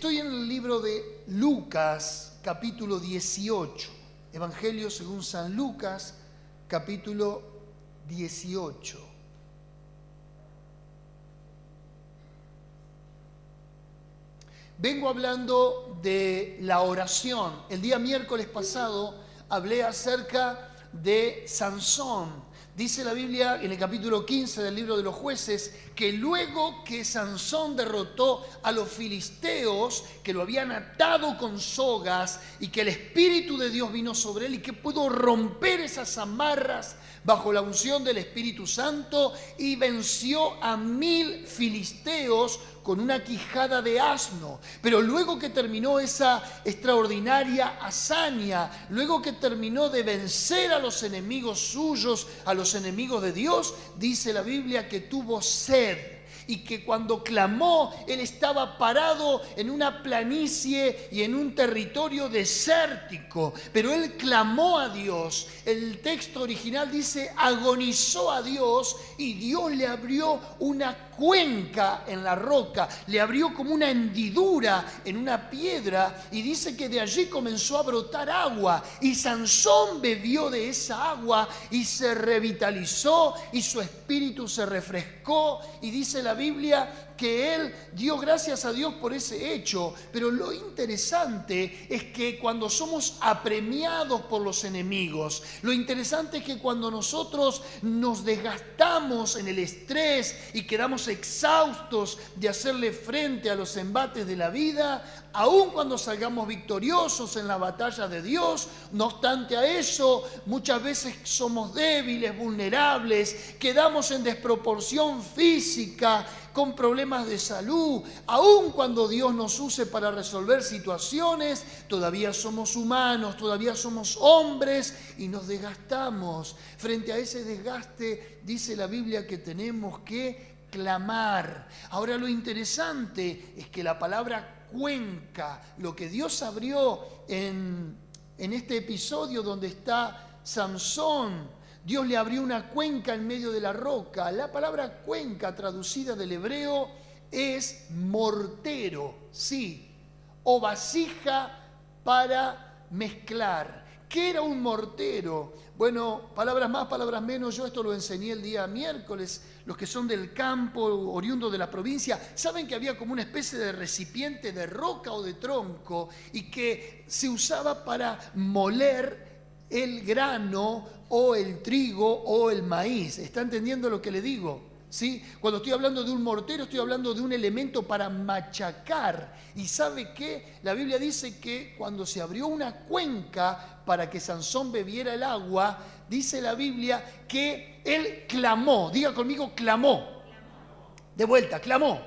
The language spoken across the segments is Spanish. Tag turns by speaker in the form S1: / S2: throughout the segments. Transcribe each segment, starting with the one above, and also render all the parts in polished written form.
S1: Estoy en el libro de Lucas, capítulo 18. Evangelio según San Lucas, capítulo 18. Vengo hablando de la oración. El día miércoles pasado hablé acerca de Sansón. Dice la Biblia en el capítulo 15 del libro de los Jueces que luego que Sansón derrotó a los filisteos, que lo habían atado con sogas y que el Espíritu de Dios vino sobre él y que pudo romper esas amarras bajo la unción del Espíritu Santo y venció a 1000 filisteos con una quijada de asno. Pero luego que terminó esa extraordinaria hazaña, luego que terminó de vencer a los enemigos suyos, a los enemigos de Dios, dice la Biblia que tuvo sed. Y que cuando clamó, él estaba parado en una planicie y en un territorio desértico. Pero él clamó a Dios. El texto original dice, agonizó a Dios y Dios le abrió una cuenca en la roca. Le abrió como una hendidura en una piedra y dice que de allí comenzó a brotar agua. Y Sansón bebió de esa agua y se revitalizó y su espíritu se refrescó. Y dice la Biblia que él dio gracias a Dios por ese hecho. Pero lo interesante es que cuando somos apremiados por los enemigos, lo interesante es que cuando nosotros nos desgastamos en el estrés y quedamos exhaustos de hacerle frente a los embates de la vida, aun cuando salgamos victoriosos en la batalla de Dios, no obstante a eso, muchas veces somos débiles, vulnerables, quedamos en desproporción física, con problemas de salud. Aun cuando Dios nos use para resolver situaciones, todavía somos humanos, todavía somos hombres y nos desgastamos. Frente a ese desgaste, dice la Biblia que tenemos que clamar. Ahora lo interesante es que la palabra cuenca, lo que Dios abrió en este episodio donde está Sansón, Dios le abrió una cuenca en medio de la roca. La palabra cuenca traducida del hebreo es mortero, sí, o vasija para mezclar. ¿Qué era un mortero? Bueno, palabras más, palabras menos, yo esto lo enseñé el día miércoles. Los que son del campo, oriundo de la provincia, saben que había como una especie de recipiente de roca o de tronco y que se usaba para moler el grano o el trigo o el maíz. ¿Está entendiendo lo que le digo? ¿Sí? Cuando estoy hablando de un mortero, estoy hablando de un elemento para machacar. ¿Y sabe qué? La Biblia dice que cuando se abrió una cuenca para que Sansón bebiera el agua, dice la Biblia que él clamó. Diga conmigo, clamó. De vuelta, clamó.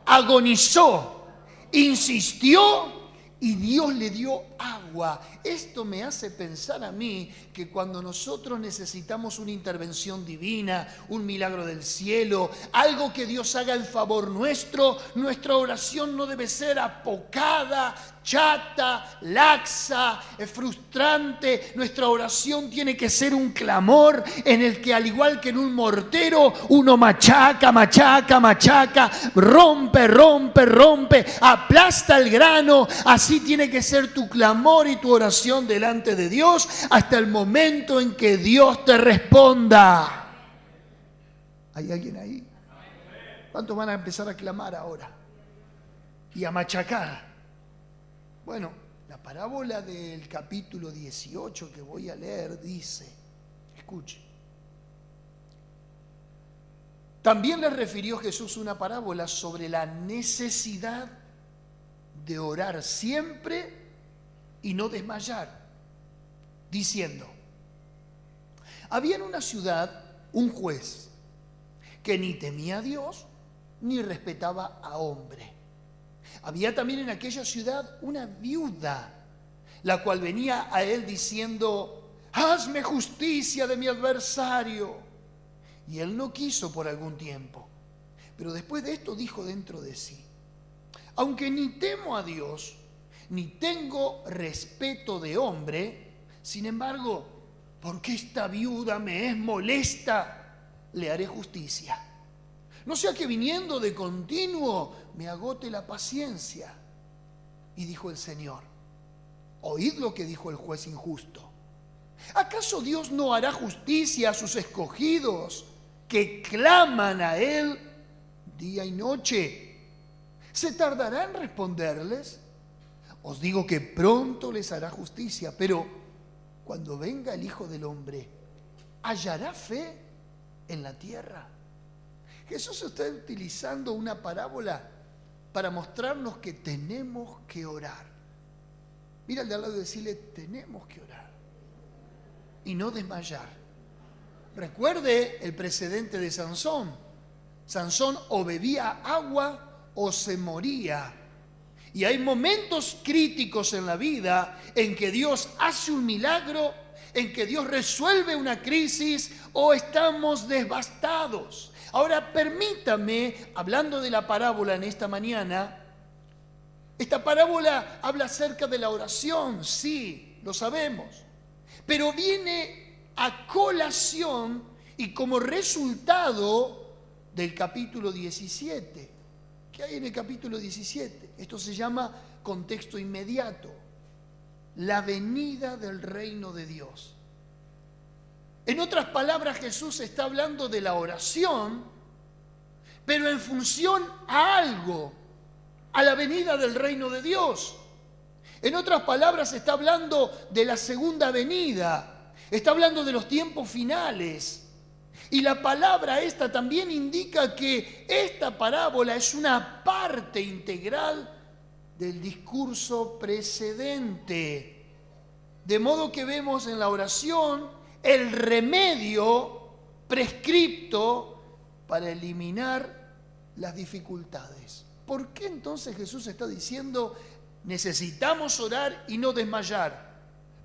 S1: Agonizó. Insistió. Y Dios le dio agua. Esto me hace pensar a mí que cuando nosotros necesitamos una intervención divina, un milagro del cielo, algo que Dios haga en favor nuestro, nuestra oración no debe ser apocada, chata, laxa, frustrante. Nuestra oración tiene que ser un clamor en el que, al igual que en un mortero, uno machaca, machaca, machaca, rompe, rompe, rompe, aplasta el grano. Así tiene que ser tu clamor y tu oración delante de Dios hasta el momento en que Dios te responda. ¿Hay alguien ahí? ¿Cuántos van a empezar a clamar ahora? Y a machacar. Bueno, la parábola del capítulo 18 que voy a leer dice, escuche. También le refirió Jesús una parábola sobre la necesidad de orar siempre y no desmayar, diciendo, había en una ciudad un juez que ni temía a Dios ni respetaba a hombre. Había también en aquella ciudad una viuda, la cual venía a él diciendo, hazme justicia de mi adversario. Y él no quiso por algún tiempo. Pero después de esto dijo dentro de sí, aunque ni temo a Dios, ni tengo respeto de hombre, sin embargo, porque esta viuda me es molesta, le haré justicia. No sea que viniendo de continuo me agote la paciencia. Y dijo el Señor: oíd lo que dijo el juez injusto. ¿Acaso Dios no hará justicia a sus escogidos que claman a Él día y noche? ¿Se tardará en responderles? Os digo que pronto les hará justicia, pero cuando venga el Hijo del Hombre, ¿hallará fe en la tierra? Jesús está utilizando una parábola para mostrarnos que tenemos que orar. Mira al de al lado y decirle: tenemos que orar y no desmayar. Recuerde el precedente de Sansón. Sansón o bebía agua o se moría. Y hay momentos críticos en la vida en que Dios hace un milagro, en que Dios resuelve una crisis o estamos devastados. Ahora permítame, hablando de la parábola en esta mañana, esta parábola habla acerca de la oración, sí, lo sabemos, pero viene a colación y como resultado del capítulo 17. ¿Qué hay en el capítulo 17? Esto se llama contexto inmediato, la venida del reino de Dios. En otras palabras, Jesús está hablando de la oración, pero en función a algo, a la venida del reino de Dios. En otras palabras, está hablando de la segunda venida, está hablando de los tiempos finales. Y la palabra esta también indica que esta parábola es una parte integral del discurso precedente. De modo que vemos en la oración el remedio prescripto para eliminar las dificultades. ¿Por qué entonces Jesús está diciendo necesitamos orar y no desmayar?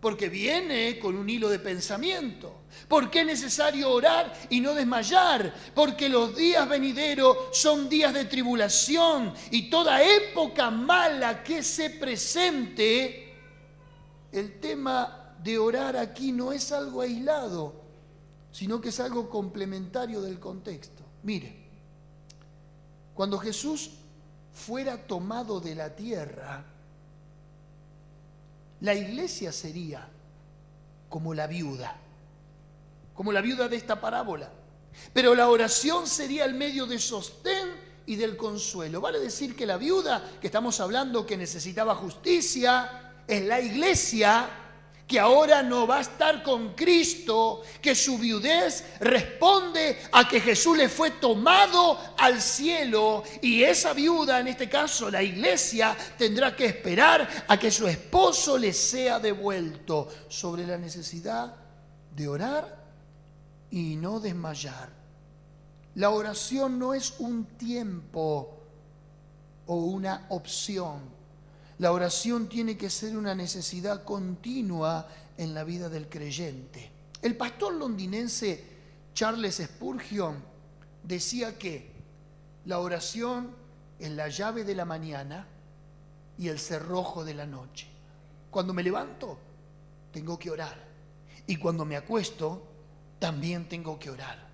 S1: Porque viene con un hilo de pensamiento. ¿Por qué es necesario orar y no desmayar? Porque los días venideros son días de tribulación y toda época mala que se presente, el tema de orar aquí no es algo aislado, sino que es algo complementario del contexto. Mire, cuando Jesús fuera tomado de la tierra, la iglesia sería como la viuda de esta parábola. Pero la oración sería el medio de sostén y del consuelo. Vale decir que la viuda que estamos hablando que necesitaba justicia es la iglesia que ahora no va a estar con Cristo, que su viudez responde a que Jesús le fue tomado al cielo y esa viuda, en este caso la iglesia, tendrá que esperar a que su esposo le sea devuelto. Sobre la necesidad de orar y no desmayar. La oración no es un tiempo o una opción. La oración tiene que ser una necesidad continua en la vida del creyente. El pastor londinense Charles Spurgeon decía que la oración es la llave de la mañana y el cerrojo de la noche. Cuando me levanto, tengo que orar. Y cuando me acuesto, también tengo que orar.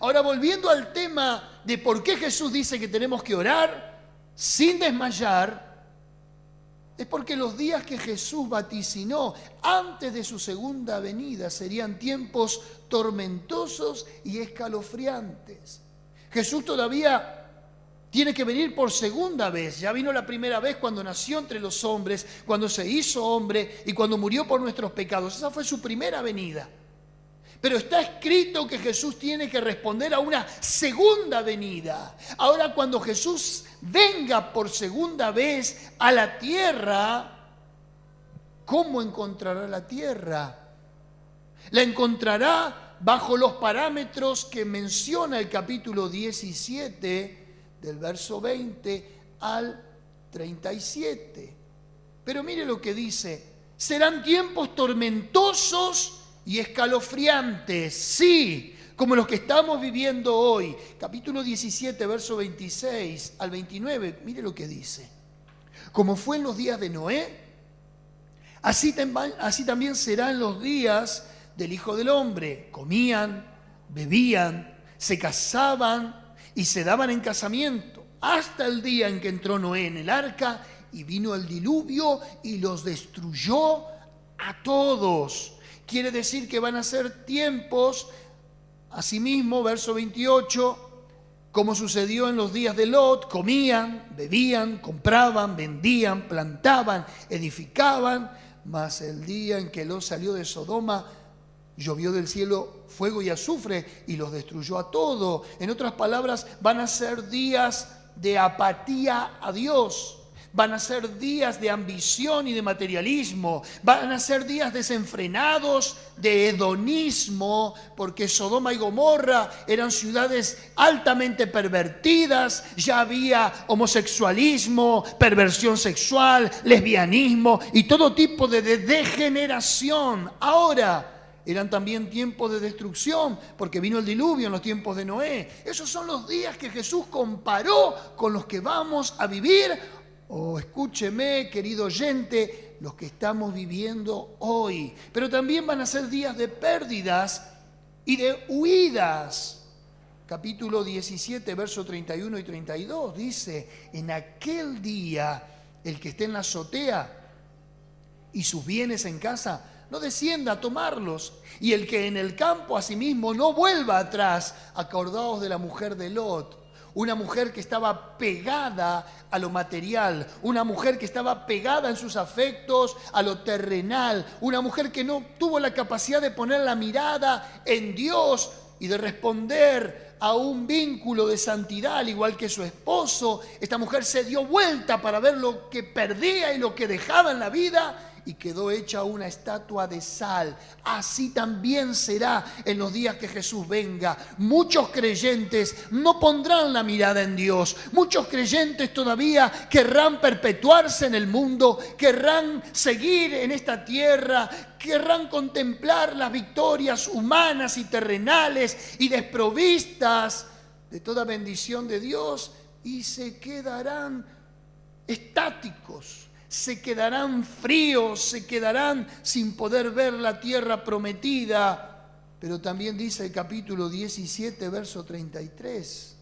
S1: Ahora, volviendo al tema de por qué Jesús dice que tenemos que orar sin desmayar, es porque los días que Jesús vaticinó antes de su segunda venida serían tiempos tormentosos y escalofriantes. Jesús todavía tiene que venir por segunda vez. Ya vino la primera vez cuando nació entre los hombres, cuando se hizo hombre y cuando murió por nuestros pecados. Esa fue su primera venida. Pero está escrito que Jesús tiene que responder a una segunda venida. Ahora, cuando Jesús venga por segunda vez a la tierra, ¿cómo encontrará la tierra? La encontrará bajo los parámetros que menciona el capítulo 17, del verso 20 al 37. Pero mire lo que dice: serán tiempos tormentosos y escalofriantes, sí, como los que estamos viviendo hoy. Capítulo 17, verso 26 al 29, mire lo que dice. Como fue en los días de Noé, así también serán los días del Hijo del Hombre. Comían, bebían, se casaban y se daban en casamiento, hasta el día en que entró Noé en el arca y vino el diluvio y los destruyó a todos. Quiere decir que van a ser tiempos, asimismo, verso 28, como sucedió en los días de Lot: comían, bebían, compraban, vendían, plantaban, edificaban, mas el día en que Lot salió de Sodoma, llovió del cielo fuego y azufre y los destruyó a todos. En otras palabras, van a ser días de apatía a Dios. Van a ser días de ambición y de materialismo. Van a ser días desenfrenados de hedonismo, porque Sodoma y Gomorra eran ciudades altamente pervertidas. Ya había homosexualismo, perversión sexual, lesbianismo y todo tipo de degeneración. Ahora eran también tiempos de destrucción, porque vino el diluvio en los tiempos de Noé. Esos son los días que Jesús comparó con los que vamos a vivir. Escúcheme, querido oyente, los que estamos viviendo hoy. Pero también van a ser días de pérdidas y de huidas. Capítulo 17, versos 31 y 32 dice: en aquel día el que esté en la azotea y sus bienes en casa, no descienda a tomarlos, y el que en el campo asimismo no vuelva atrás. Acordaos de la mujer de Lot. Una mujer que estaba pegada a lo material, una mujer que estaba pegada en sus afectos a lo terrenal, una mujer que no tuvo la capacidad de poner la mirada en Dios y de responder a un vínculo de santidad, al igual que su esposo. Esta mujer se dio vuelta para ver lo que perdía y lo que dejaba en la vida, y quedó hecha una estatua de sal. Así también será en los días que Jesús venga. Muchos creyentes no pondrán la mirada en Dios. Muchos creyentes todavía querrán perpetuarse en el mundo, querrán seguir en esta tierra, querrán contemplar las victorias humanas y terrenales y desprovistas de toda bendición de Dios, y se quedarán estáticos. Se quedarán fríos, se quedarán sin poder ver la tierra prometida. Pero también dice el capítulo 17, verso 33: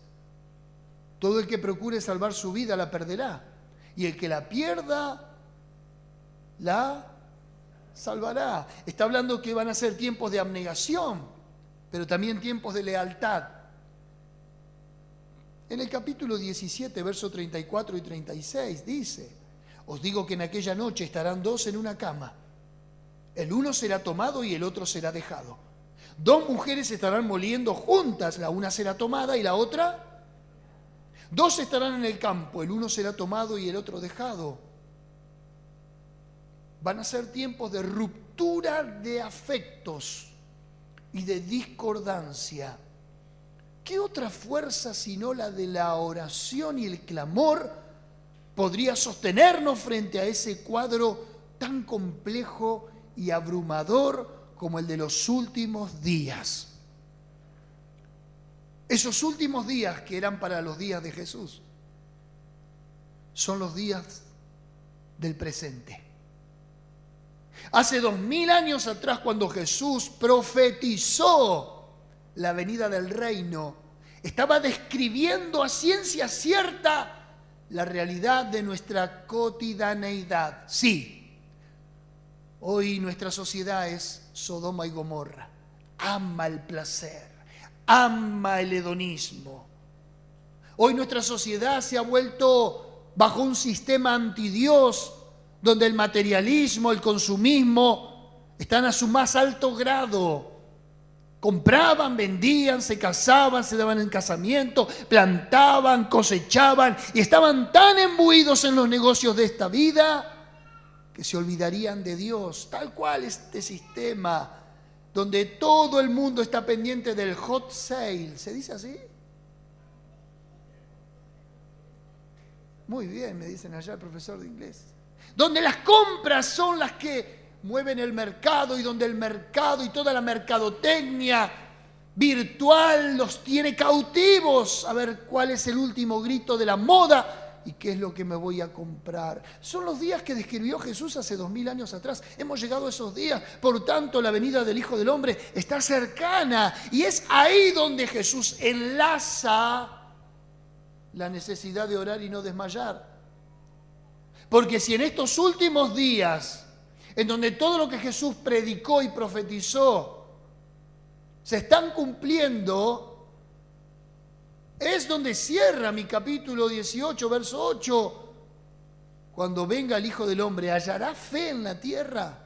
S1: todo el que procure salvar su vida la perderá, y el que la pierda la salvará. Está hablando que van a ser tiempos de abnegación, pero también tiempos de lealtad. En el capítulo 17, verso 34 y 36 dice: os digo que en aquella noche estarán dos en una cama. El uno será tomado y el otro será dejado. Dos mujeres estarán moliendo juntas, la una será tomada y la otra. Dos estarán en el campo, el uno será tomado y el otro dejado. Van a ser tiempos de ruptura de afectos y de discordancia. ¿Qué otra fuerza sino la de la oración y el clamor podría sostenernos frente a ese cuadro tan complejo y abrumador como el de los últimos días? Esos últimos días que eran para los días de Jesús son los días del presente. Hace 2000 años atrás, cuando Jesús profetizó la venida del reino, estaba describiendo a ciencia cierta la realidad de nuestra cotidianeidad. Sí, hoy nuestra sociedad es Sodoma y Gomorra. Ama el placer, ama el hedonismo. Hoy nuestra sociedad se ha vuelto bajo un sistema antidios, donde el materialismo, el consumismo están a su más alto grado. Compraban, vendían, se casaban, se daban en casamiento, plantaban, cosechaban y estaban tan imbuidos en los negocios de esta vida que se olvidarían de Dios. Tal cual este sistema donde todo el mundo está pendiente del hot sale. ¿Se dice así? Muy bien, me dicen allá el profesor de inglés. Donde las compras son las que mueven el mercado, y donde el mercado y toda la mercadotecnia virtual los tiene cautivos a ver cuál es el último grito de la moda y qué es lo que me voy a comprar. Son los días que describió Jesús hace 2000 años atrás. Hemos llegado a esos días, por tanto la venida del Hijo del Hombre está cercana, y es ahí donde Jesús enlaza la necesidad de orar y no desmayar. Porque si en estos últimos días, en donde todo lo que Jesús predicó y profetizó se están cumpliendo, es donde cierra mi capítulo 18, verso 8. Cuando venga el Hijo del Hombre, ¿hallará fe en la tierra?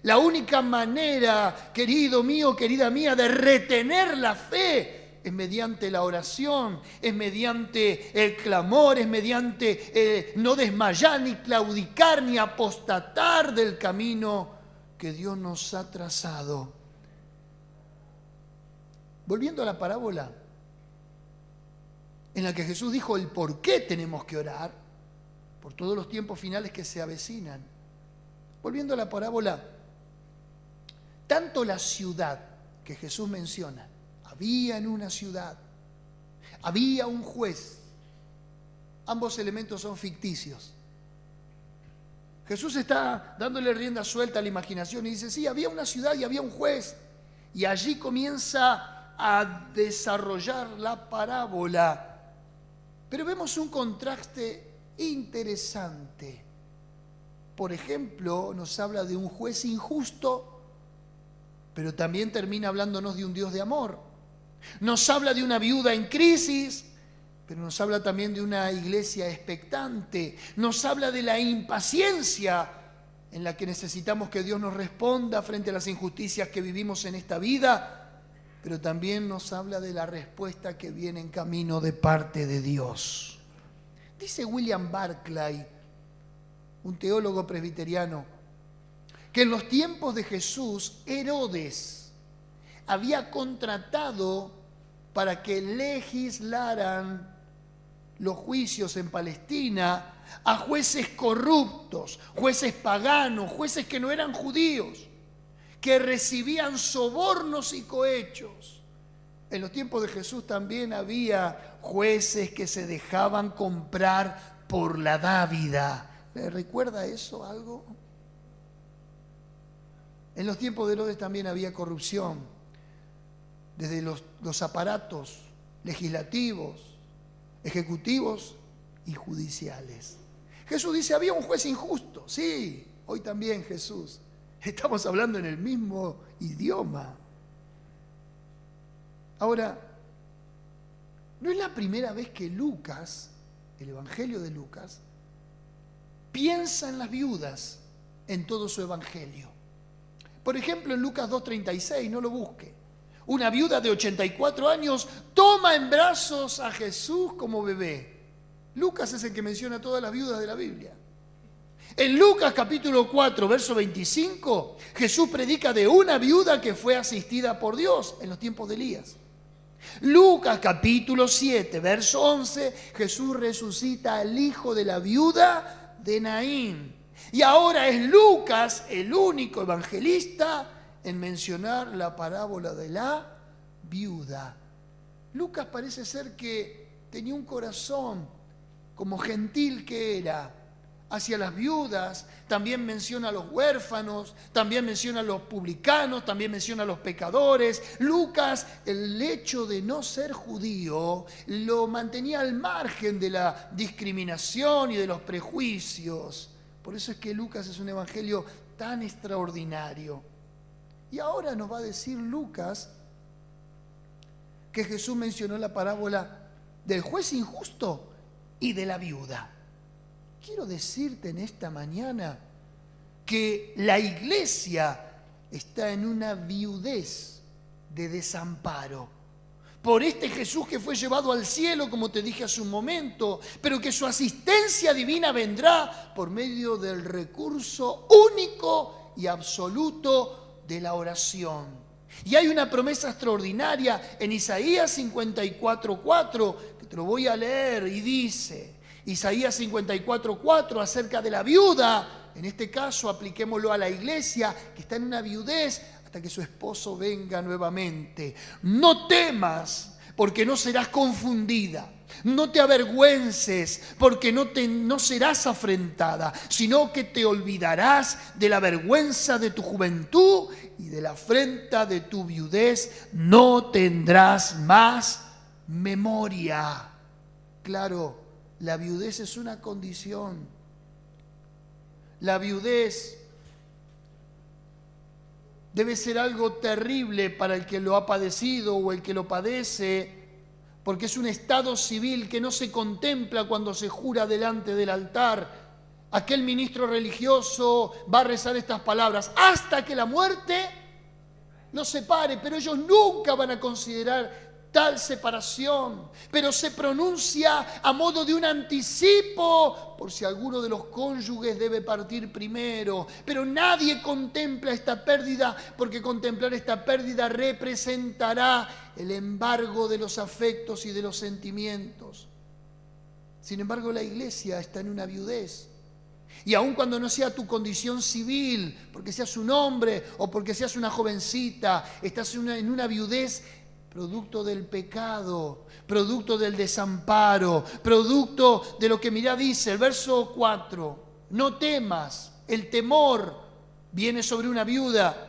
S1: La única manera, querido mío, querida mía, de retener la fe es mediante la oración, es mediante el clamor, es mediante no desmayar, ni claudicar, ni apostatar del camino que Dios nos ha trazado. Volviendo a la parábola en la que Jesús dijo el por qué tenemos que orar, por todos los tiempos finales que se avecinan. Volviendo a la parábola, tanto la ciudad que Jesús menciona, había en una ciudad, había un juez, ambos elementos son ficticios. Jesús está dándole rienda suelta a la imaginación y dice, sí, había una ciudad y había un juez, y allí comienza a desarrollar la parábola. Pero vemos un contraste interesante. Por ejemplo, nos habla de un juez injusto, pero también termina hablándonos de un Dios de amor. Nos habla de una viuda en crisis, pero nos habla también de una iglesia expectante. Nos habla de la impaciencia en la que necesitamos que Dios nos responda frente a las injusticias que vivimos en esta vida, pero también nos habla de la respuesta que viene en camino de parte de Dios. Dice William Barclay, un teólogo presbiteriano, que en los tiempos de Jesús, Herodes había contratado para que legislaran los juicios en Palestina a jueces corruptos, jueces paganos, jueces que no eran judíos, que recibían sobornos y cohechos. En los tiempos de Jesús también había jueces que se dejaban comprar por la dávida. ¿Le recuerda eso algo? En los tiempos de Herodes también había corrupción, desde los aparatos legislativos, ejecutivos y judiciales. Jesús dice, había un juez injusto. Sí, hoy también Jesús. Estamos hablando en el mismo idioma. Ahora, no es la primera vez que Lucas, el Evangelio de Lucas, piensa en las viudas en todo su Evangelio. Por ejemplo, en Lucas 2:36, no lo busque. Una viuda de 84 años toma en brazos a Jesús como bebé. Lucas es el que menciona todas las viudas de la Biblia. En Lucas capítulo 4, verso 25, Jesús predica de una viuda que fue asistida por Dios en los tiempos de Elías. Lucas capítulo 7, verso 11, Jesús resucita al hijo de la viuda de Naín. Y ahora es Lucas el único evangelista en mencionar la parábola de la viuda. Lucas parece ser que tenía un corazón, como gentil que era, hacia las viudas. También menciona a los huérfanos, también menciona a los publicanos, también menciona a los pecadores. Lucas, el hecho de no ser judío, lo mantenía al margen de la discriminación y de los prejuicios. Por eso es que Lucas es un evangelio tan extraordinario. Y ahora nos va a decir Lucas que Jesús mencionó la parábola del juez injusto y de la viuda. Quiero decirte en esta mañana que la iglesia está en una viudez de desamparo por este Jesús que fue llevado al cielo, como te dije hace un momento, pero que su asistencia divina vendrá por medio del recurso único y absoluto de la oración. Y hay una promesa extraordinaria en Isaías 54:4, que te lo voy a leer, y dice, Isaías 54:4, acerca de la viuda, en este caso apliquémoslo a la iglesia, que está en una viudez hasta que su esposo venga nuevamente. No temas, porque no serás confundida. No te avergüences, porque no serás afrentada, sino que te olvidarás de la vergüenza de tu juventud y de la afrenta de tu viudez. No tendrás más memoria. Claro, la viudez es una condición La viudez debe ser algo terrible para el que lo ha padecido o el que lo padece, porque es un estado civil que no se contempla cuando se jura delante del altar. Aquel ministro religioso va a rezar estas palabras: hasta que la muerte los separe, pero ellos nunca van a considerar tal separación, pero se pronuncia a modo de un anticipo por si alguno de los cónyuges debe partir primero. Pero nadie contempla esta pérdida, porque contemplar esta pérdida representará el embargo de los afectos y de los sentimientos. Sin embargo, la iglesia está en una viudez. Y aun cuando no sea tu condición civil, porque seas un hombre o porque seas una jovencita, estás en una viudez producto del pecado, producto del desamparo, producto de lo que mirá dice el verso 4. No temas, el temor viene sobre una viuda.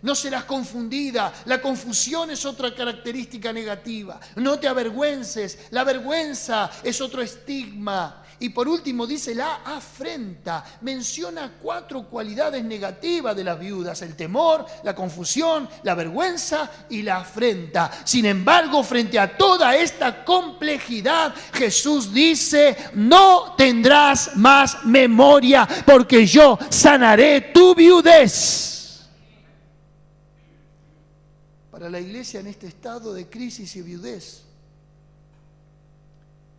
S1: No serás confundida. La confusión es otra característica negativa. No te avergüences. La vergüenza es otro estigma. Y por último dice la afrenta. Menciona 4 cualidades negativas de las viudas: el temor, la confusión, la vergüenza y la afrenta. Sin embargo, frente a toda esta complejidad, Jesús dice: no tendrás más memoria, porque yo sanaré tu viudez. Para la iglesia en este estado de crisis y viudez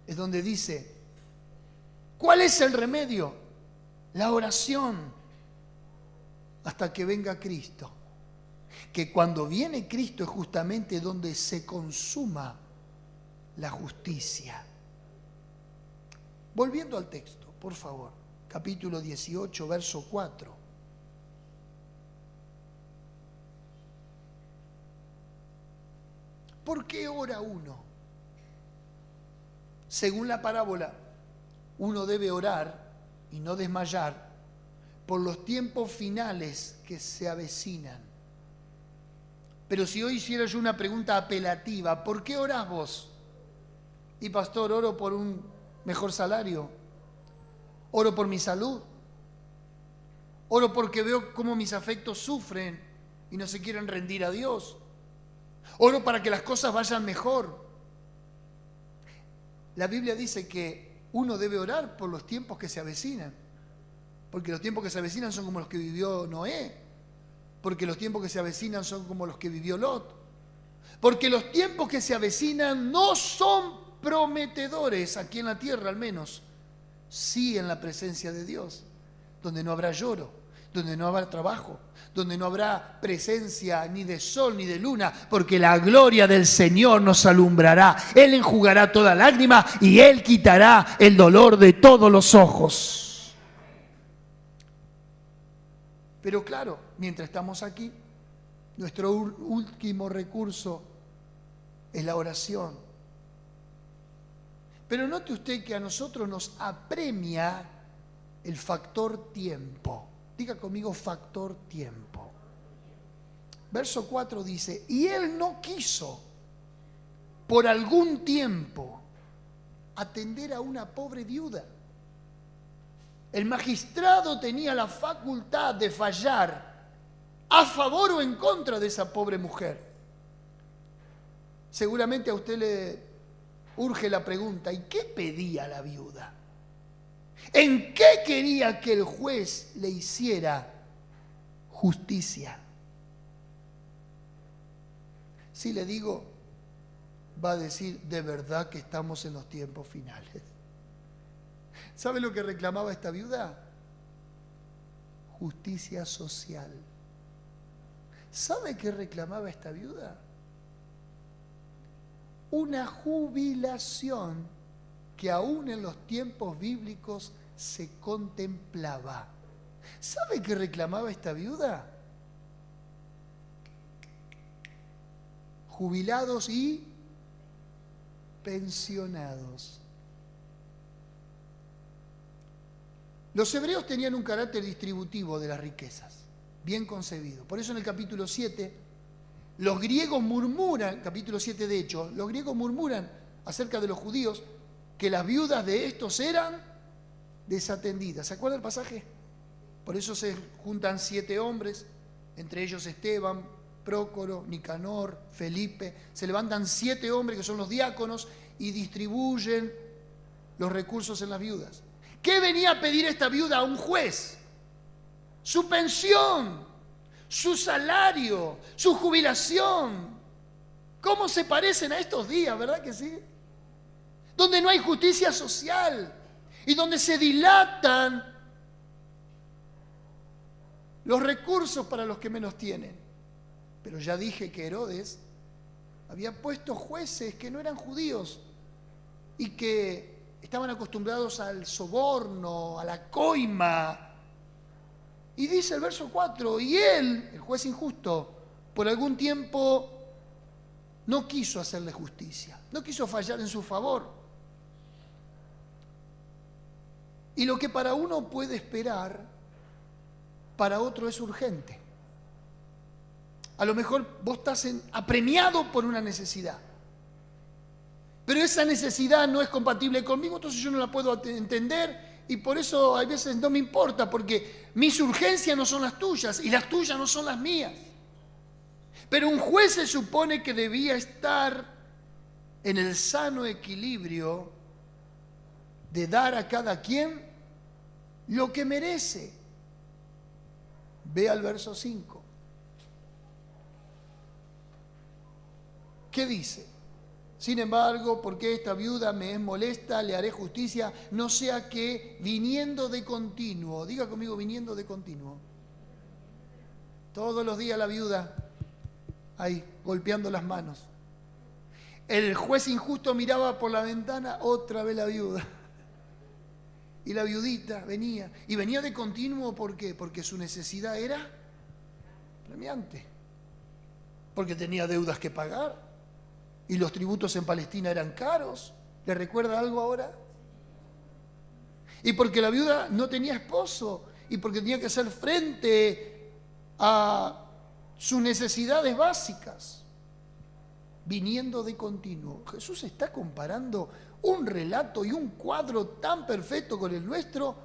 S1: es donde dice: ¿cuál es el remedio? La oración hasta que venga Cristo. Que cuando viene Cristo es justamente donde se consuma la justicia. Volviendo al texto, por favor, capítulo 18, verso 4. ¿Por qué ora uno? Según la parábola, uno debe orar y no desmayar por los tiempos finales que se avecinan. Pero si hoy hiciera yo una pregunta apelativa: ¿por qué orás vos? Y pastor, oro por un mejor salario, oro por mi salud, oro porque veo cómo mis afectos sufren y no se quieren rendir a Dios, oro para que las cosas vayan mejor. La Biblia dice que uno debe orar por los tiempos que se avecinan, porque los tiempos que se avecinan son como los que vivió Noé, porque los tiempos que se avecinan son como los que vivió Lot, porque los tiempos que se avecinan no son prometedores aquí en la tierra, al menos, sí en la presencia de Dios, donde no habrá lloro, donde no habrá trabajo, donde no habrá presencia ni de sol ni de luna, porque la gloria del Señor nos alumbrará. Él enjugará toda lágrima y Él quitará el dolor de todos los ojos. Pero claro, mientras estamos aquí, nuestro último recurso es la oración. Pero note usted que a nosotros nos apremia el factor tiempo. Diga conmigo: factor tiempo. Verso 4 dice: y él no quiso por algún tiempo atender a una pobre viuda. El magistrado tenía la facultad de fallar a favor o en contra de esa pobre mujer. Seguramente a usted le urge la pregunta: ¿y qué pedía la viuda? ¿En qué quería que el juez le hiciera justicia? Si le digo, va a decir: de verdad que estamos en los tiempos finales. ¿Sabe lo que reclamaba esta viuda? Justicia social. ¿Sabe qué reclamaba esta viuda? Una jubilación que aún en los tiempos bíblicos se contemplaba. ¿Sabe qué reclamaba esta viuda? Jubilados y pensionados. Los hebreos tenían un carácter distributivo de las riquezas, bien concebido. Por eso en el capítulo 7, los griegos murmuran, capítulo 7 de Hechos, los griegos murmuran acerca de los judíos que las viudas de estos eran desatendidas. ¿Se acuerda el pasaje? Por eso se juntan 7 hombres, entre ellos Esteban, Prócoro, Nicanor, Felipe. Se levantan 7 hombres que son los diáconos y distribuyen los recursos en las viudas. ¿Qué venía a pedir esta viuda a un juez? Su pensión, su salario, su jubilación. ¿Cómo se parecen a estos días, verdad que sí? Donde no hay justicia social y donde se dilatan los recursos para los que menos tienen. Pero ya dije que Herodes había puesto jueces que no eran judíos y que estaban acostumbrados al soborno, a la coima. Y dice el verso 4, y él, el juez injusto, por algún tiempo no quiso hacerle justicia, no quiso fallar en su favor. Y lo que para uno puede esperar, para otro es urgente. A lo mejor vos estás apremiado por una necesidad, pero esa necesidad no es compatible conmigo, entonces yo no la puedo entender y por eso a veces no me importa, porque mis urgencias no son las tuyas y las tuyas no son las mías. Pero un juez se supone que debía estar en el sano equilibrio de dar a cada quien lo que merece. Ve al verso 5. ¿Qué dice? Sin embargo, porque esta viuda me es molesta, le haré justicia, no sea que viniendo de continuo, diga conmigo, viniendo de continuo. Todos los días la viuda ahí, golpeando las manos. El juez injusto miraba por la ventana, otra vez la viuda. Y la viudita venía. Y venía de continuo, ¿por qué? Porque su necesidad era premiante. Porque tenía deudas que pagar. Y los tributos en Palestina eran caros. ¿Le recuerda algo ahora? Y porque la viuda no tenía esposo. Y porque tenía que hacer frente a sus necesidades básicas, viniendo de continuo. Jesús está comparando un relato y un cuadro tan perfecto con el nuestro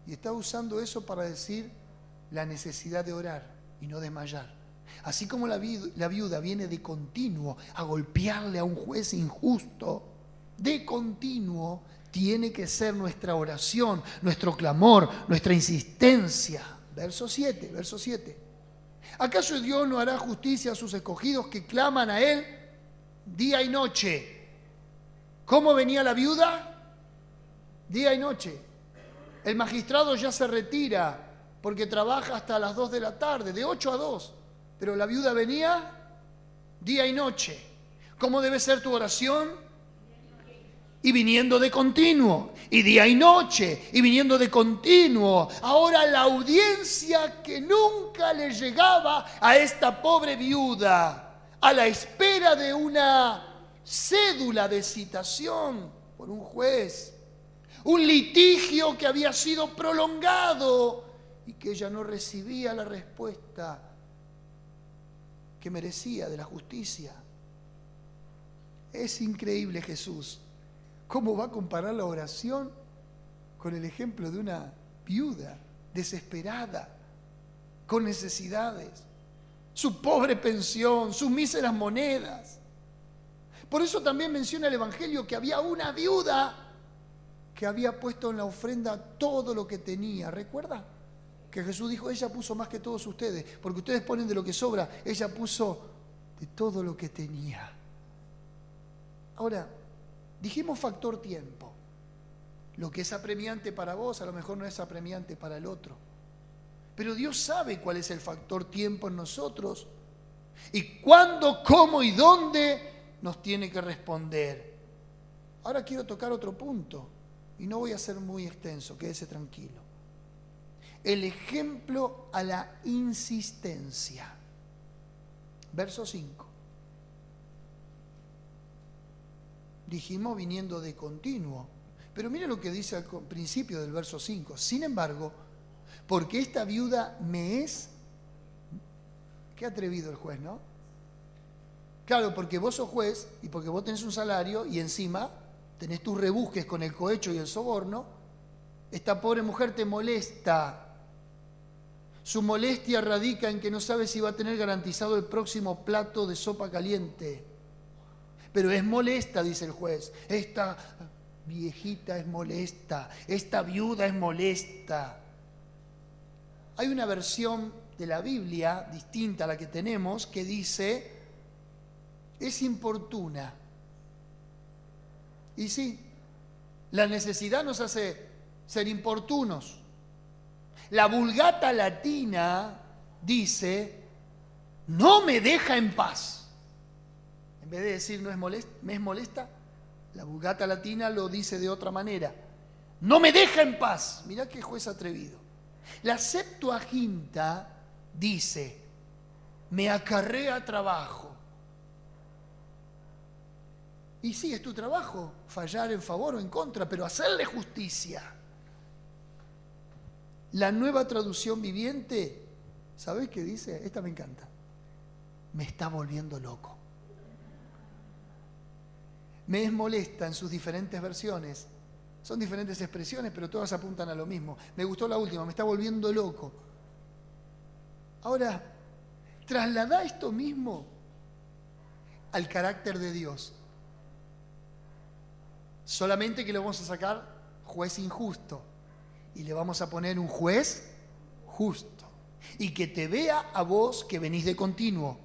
S1: y está usando eso para decir la necesidad de orar y no desmayar. Así como la viuda viene de continuo a golpearle a un juez injusto, de continuo tiene que ser nuestra oración, nuestro clamor, nuestra insistencia. Verso 7. ¿Acaso Dios no hará justicia a sus escogidos que claman a Él día y noche? ¿Cómo venía la viuda? Día y noche. El magistrado ya se retira porque trabaja hasta las 2 de la tarde, de 8 a 2. Pero la viuda venía día y noche. ¿Cómo debe ser tu oración? Y viniendo de continuo, y día y noche, y viniendo de continuo. Ahora la audiencia que nunca le llegaba a esta pobre viuda, a la espera de una cédula de citación por un juez, un litigio que había sido prolongado y que ella no recibía la respuesta que merecía de la justicia. Es increíble Jesús. ¿Cómo va a comparar la oración con el ejemplo de una viuda desesperada, con necesidades, su pobre pensión, sus míseras monedas? Por eso también menciona el Evangelio que había una viuda que había puesto en la ofrenda todo lo que tenía. ¿Recuerda? Que Jesús dijo, ella puso más que todos ustedes, porque ustedes ponen de lo que sobra, ella puso de todo lo que tenía. Ahora, dijimos factor tiempo. Lo que es apremiante para vos a lo mejor no es apremiante para el otro. Pero Dios sabe cuál es el factor tiempo en nosotros y cuándo, cómo y dónde nos tiene que responder. Ahora quiero tocar otro punto y no voy a ser muy extenso, quédese tranquilo. El ejemplo a la insistencia. Verso 5. Dijimos viniendo de continuo. Pero mire lo que dice al principio del verso 5. Sin embargo, porque esta viuda me es... Qué atrevido el juez, ¿no? Claro, porque vos sos juez y porque vos tenés un salario y encima tenés tus rebusques con el cohecho y el soborno, esta pobre mujer te molesta. Su molestia radica en que no sabe si va a tener garantizado el próximo plato de sopa caliente. Pero es molesta, dice el juez. Esta viejita es molesta. Esta viuda es molesta. Hay una versión de la Biblia distinta a la que tenemos que dice, es importuna. Y sí, la necesidad nos hace ser importunos. La Vulgata latina dice, no me deja en paz. En vez de decir no es molesta, me es molesta, la Vulgata latina lo dice de otra manera. No me deja en paz. Mirá qué juez atrevido. La Septuaginta dice, me acarrea trabajo. Y sí, es tu trabajo fallar en favor o en contra, pero hacerle justicia. La Nueva Traducción Viviente, ¿sabés qué dice? Esta me encanta. Me está volviendo loco. Me es molesta en sus diferentes versiones. Son diferentes expresiones, pero todas apuntan a lo mismo. Me gustó la última, me está volviendo loco. Ahora, trasladá esto mismo al carácter de Dios. Solamente que le vamos a sacar juez injusto y le vamos a poner un juez justo. Y que te vea a vos que venís de continuo.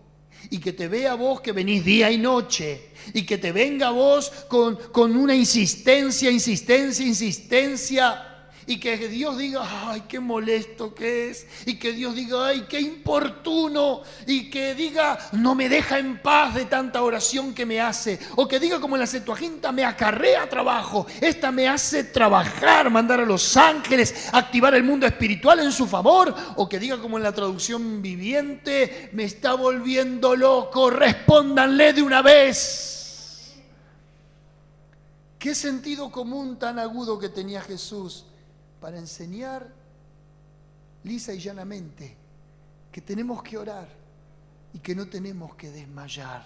S1: Y que te vea a vos que venís día y noche. Y que te venga a vos con una insistencia. Y que Dios diga, ay, qué molesto que es. Y que Dios diga, ay, qué importuno. Y que diga, no me deja en paz de tanta oración que me hace. O que diga como en la Septuaginta, me acarrea trabajo. Esta me hace trabajar, mandar a los ángeles, activar el mundo espiritual en su favor. O que diga como en la traducción viviente, me está volviendo loco, respóndanle de una vez. Qué sentido común tan agudo que tenía Jesús para enseñar lisa y llanamente que tenemos que orar y que no tenemos que desmayar.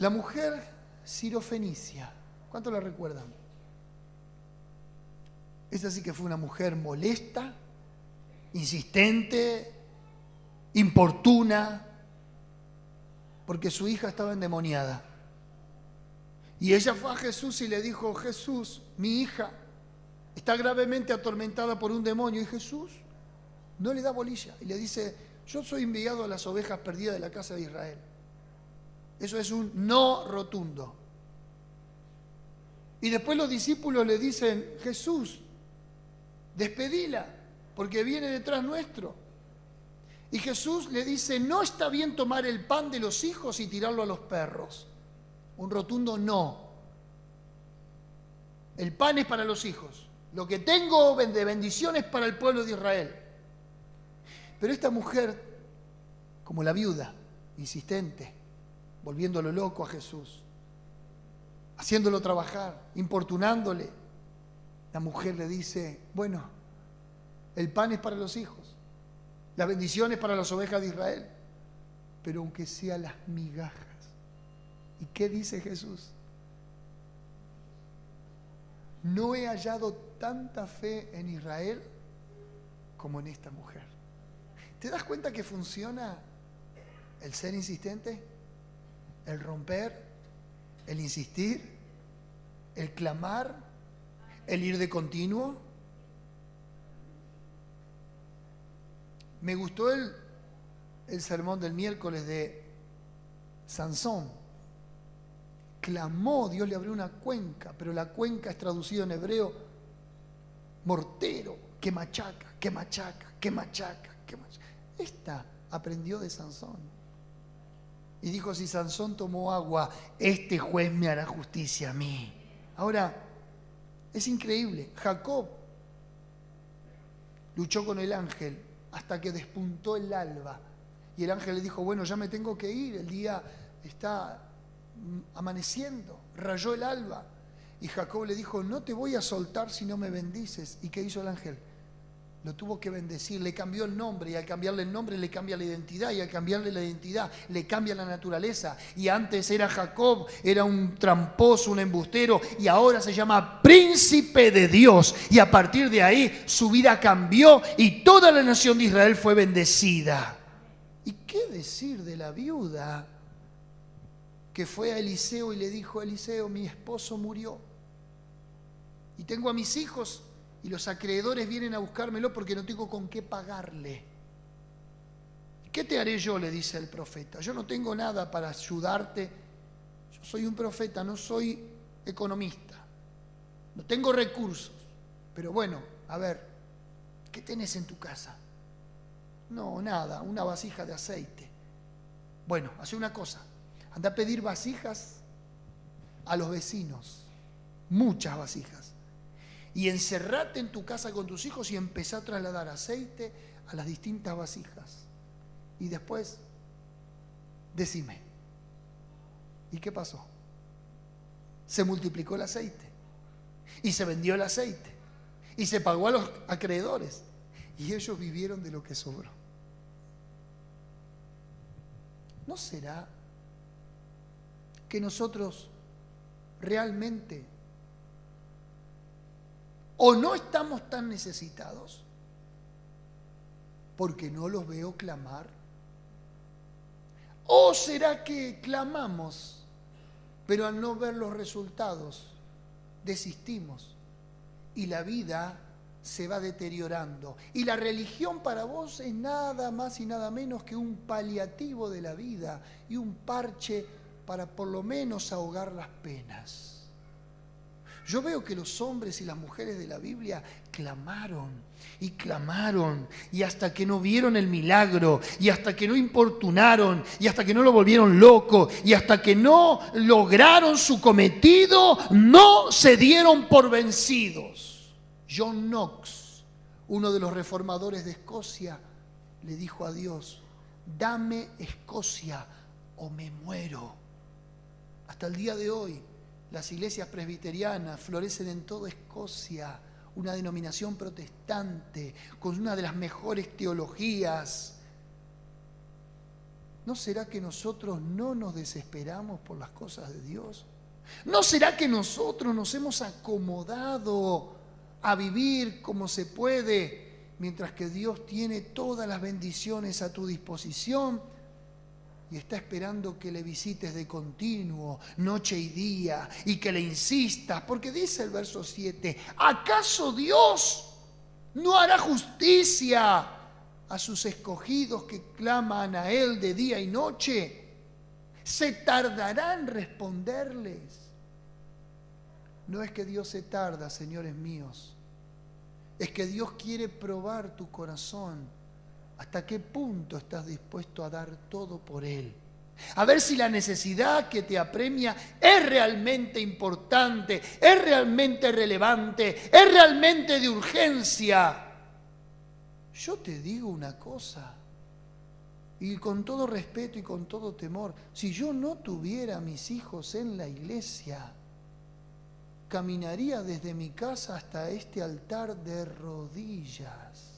S1: La mujer sirofenicia, ¿cuánto la recuerdan? Esa sí que fue una mujer molesta, insistente, importuna, porque su hija estaba endemoniada. Y ella fue a Jesús y le dijo, Jesús, mi hija está gravemente atormentada por un demonio. Y Jesús no le da bolilla y le dice, yo soy enviado a las ovejas perdidas de la casa de Israel. Eso es un no rotundo. Y después los discípulos le dicen, Jesús, despedila, porque viene detrás nuestro. Y Jesús le dice, no está bien tomar el pan de los hijos y tirarlo a los perros. Un rotundo no. El pan es para los hijos. Lo que tengo de bendición es para el pueblo de Israel. Pero esta mujer, como la viuda, insistente, volviéndolo loco a Jesús, haciéndolo trabajar, importunándole, la mujer le dice, bueno, el pan es para los hijos, la bendición es para las ovejas de Israel, pero aunque sea las migajas. ¿Y qué dice Jesús? No he hallado tanta fe en Israel como en esta mujer. ¿Te das cuenta que funciona el ser insistente? El romper, el insistir, el clamar, el ir de continuo. Me gustó el sermón del miércoles de Sansón. Clamó, Dios le abrió una cuenca, pero la cuenca es traducido en hebreo mortero, que machaca, que machaca, que machaca, que machaca. Esta aprendió de Sansón. Y dijo, si Sansón tomó agua, este juez me hará justicia a mí. Ahora, es increíble. Jacob luchó con el ángel hasta que despuntó el alba. Y el ángel le dijo, bueno, ya me tengo que ir, el día está amaneciendo, rayó el alba. Y Jacob le dijo, no te voy a soltar si no me bendices. ¿Y qué hizo el ángel? lo tuvo que bendecir, le cambió el nombre, y al cambiarle el nombre le cambia la identidad, y al cambiarle la identidad le cambia la naturaleza. Y antes era Jacob, era un tramposo, un embustero, y ahora se llama príncipe de Dios. Y a partir de ahí su vida cambió y toda la nación de Israel fue bendecida. ¿Y qué decir de la viuda que fue a Eliseo y le dijo: Eliseo, mi esposo murió y tengo a mis hijos y los acreedores vienen a buscármelo porque no tengo con qué pagarle? ¿Qué te haré yo?, le dice el profeta. Yo no tengo nada para ayudarte. Yo soy un profeta, no soy economista. No tengo recursos. Pero bueno, a ver, ¿qué tenés en tu casa? No, nada, una vasija de aceite. Bueno, hace una cosa. Anda a pedir vasijas a los vecinos. Muchas vasijas. Y encerrate en tu casa con tus hijos y empezá a trasladar aceite a las distintas vasijas. Y después, decime, ¿y qué pasó? Se multiplicó el aceite. Y se vendió el aceite. Y se pagó a los acreedores. Y ellos vivieron de lo que sobró. ¿No será que nosotros realmente o no estamos tan necesitados porque no los veo clamar? ¿O será que clamamos, pero al no ver los resultados desistimos y la vida se va deteriorando? Y la religión para vos es nada más y nada menos que un paliativo de la vida y un parche para por lo menos ahogar las penas. Yo veo que los hombres y las mujeres de la Biblia clamaron y clamaron, y hasta que no vieron el milagro, y hasta que no importunaron, y hasta que no lo volvieron loco, y hasta que no lograron su cometido, no se dieron por vencidos. John Knox, uno de los reformadores de Escocia, le dijo a Dios: dame Escocia o me muero. Hasta el día de hoy, las iglesias presbiterianas florecen en toda Escocia, una denominación protestante con una de las mejores teologías. ¿No será que nosotros no nos desesperamos por las cosas de Dios? ¿No será que nosotros nos hemos acomodado a vivir como se puede, mientras que Dios tiene todas las bendiciones a tu disposición y está esperando que le visites de continuo, noche y día, y que le insistas? Porque dice el verso 7, ¿acaso Dios no hará justicia a sus escogidos que claman a Él de día y noche? ¿Se tardará en responderles? No es que Dios se tarda, señores míos, es que Dios quiere probar tu corazón. ¿Hasta qué punto estás dispuesto a dar todo por Él? A ver si la necesidad que te apremia es realmente importante, es realmente relevante, es realmente de urgencia. Yo te digo una cosa, y con todo respeto y con todo temor, si yo no tuviera a mis hijos en la iglesia, caminaría desde mi casa hasta este altar de rodillas,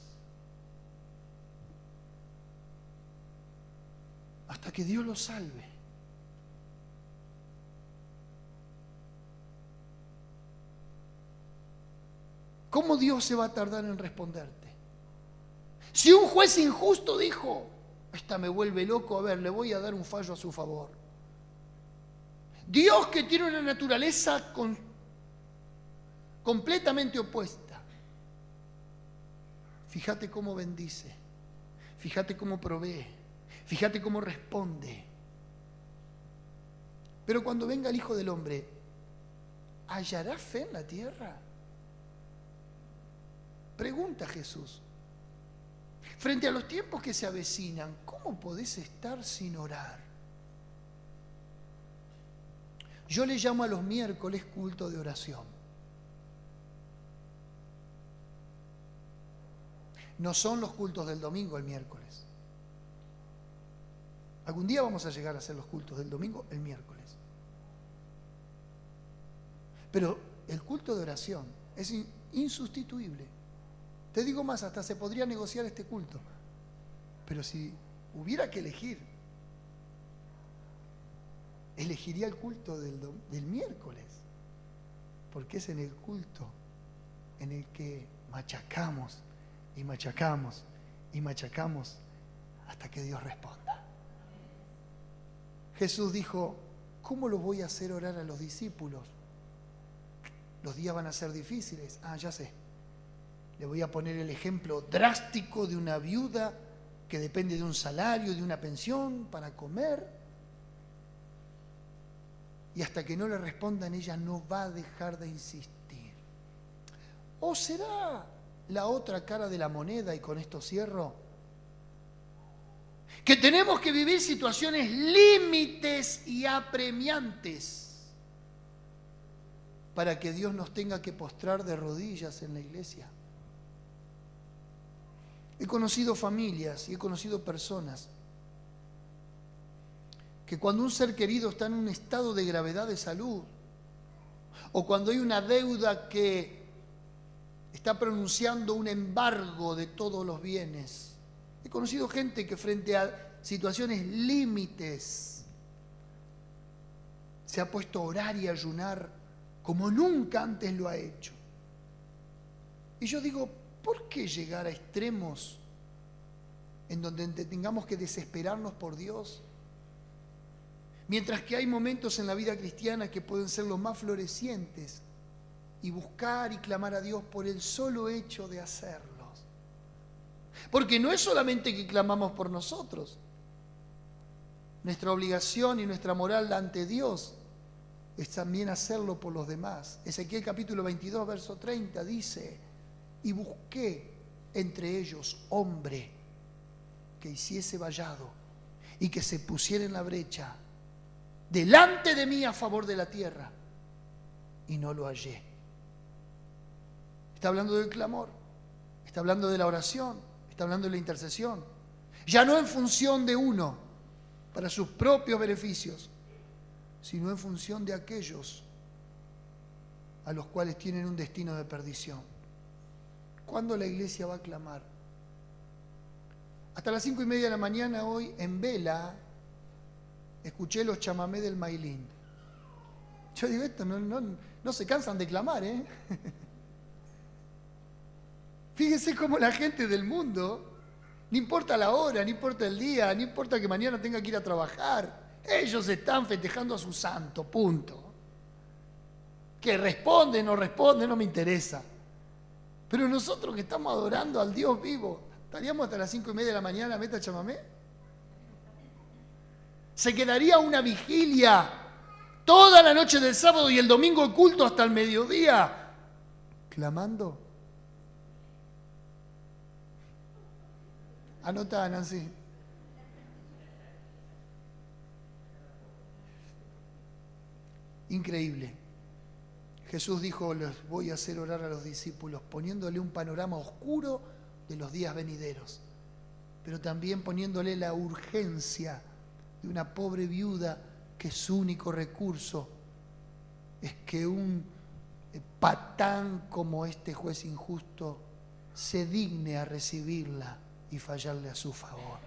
S1: hasta que Dios los salve. ¿Cómo Dios se va a tardar en responderte? Si un juez injusto dijo: esta me vuelve loco, a ver, le voy a dar un fallo a su favor. Dios, que tiene una naturaleza completamente opuesta, fíjate cómo bendice, fíjate cómo provee, fíjate cómo responde. Pero cuando venga el Hijo del Hombre, ¿hallará fe en la tierra? Pregunta Jesús. Frente a los tiempos que se avecinan, ¿cómo podés estar sin orar? Yo le llamo a los miércoles culto de oración. No son los cultos del domingo el miércoles. Algún día vamos a llegar a hacer los cultos del domingo el miércoles. Pero el culto de oración es insustituible. Te digo más, hasta se podría negociar este culto. Pero si hubiera que elegir, elegiría el culto del miércoles. Porque es en el culto en el que machacamos y machacamos y machacamos hasta que Dios responda. Jesús dijo, ¿cómo lo voy a hacer orar a los discípulos? Los días van a ser difíciles. Ya sé. Le voy a poner el ejemplo drástico de una viuda que depende de un salario, de una pensión para comer. Y hasta que no le respondan, ella no va a dejar de insistir. ¿O será la otra cara de la moneda, y con esto cierro, que tenemos que vivir situaciones límites y apremiantes para que Dios nos tenga que postrar de rodillas en la iglesia? He conocido familias y he conocido personas que cuando un ser querido está en un estado de gravedad de salud, o cuando hay una deuda que está pronunciando un embargo de todos los bienes, he conocido gente que frente a situaciones límites se ha puesto a orar y a ayunar como nunca antes lo ha hecho. Y yo digo, ¿por qué llegar a extremos en donde tengamos que desesperarnos por Dios? Mientras que hay momentos en la vida cristiana que pueden ser los más florecientes y buscar y clamar a Dios por el solo hecho de hacerlos. Porque no es solamente que clamamos por nosotros. Nuestra obligación y nuestra moral ante Dios es también hacerlo por los demás. Ezequiel capítulo 22, verso 30 dice, y busqué entre ellos hombre que hiciese vallado y que se pusiera en la brecha delante de mí a favor de la tierra, y no lo hallé. Está hablando del clamor, está hablando de la oración, está hablando de la intercesión. Ya no en función de uno, para sus propios beneficios, sino en función de aquellos a los cuales tienen un destino de perdición. ¿Cuándo la iglesia va a clamar? Hasta las 5:30 de la mañana hoy, en vela, escuché los chamamé del Mailín. Yo digo, esto no se cansan de clamar, ¿eh? Fíjense cómo la gente del mundo, no importa la hora, no importa el día, no importa que mañana tenga que ir a trabajar, ellos están festejando a su santo, punto. Que responde, no responde, no me interesa. Pero nosotros que estamos adorando al Dios vivo, ¿estaríamos hasta las 5:30 de la mañana meta chamamé? ¿Se quedaría una vigilia toda la noche del sábado y el domingo culto hasta el mediodía clamando? Anota, Nancy. Increíble. Jesús dijo, les voy a hacer orar a los discípulos, poniéndole un panorama oscuro de los días venideros, pero también poniéndole la urgencia de una pobre viuda que su único recurso es que un patán como este juez injusto se digne a recibirla y fallarle a su favor.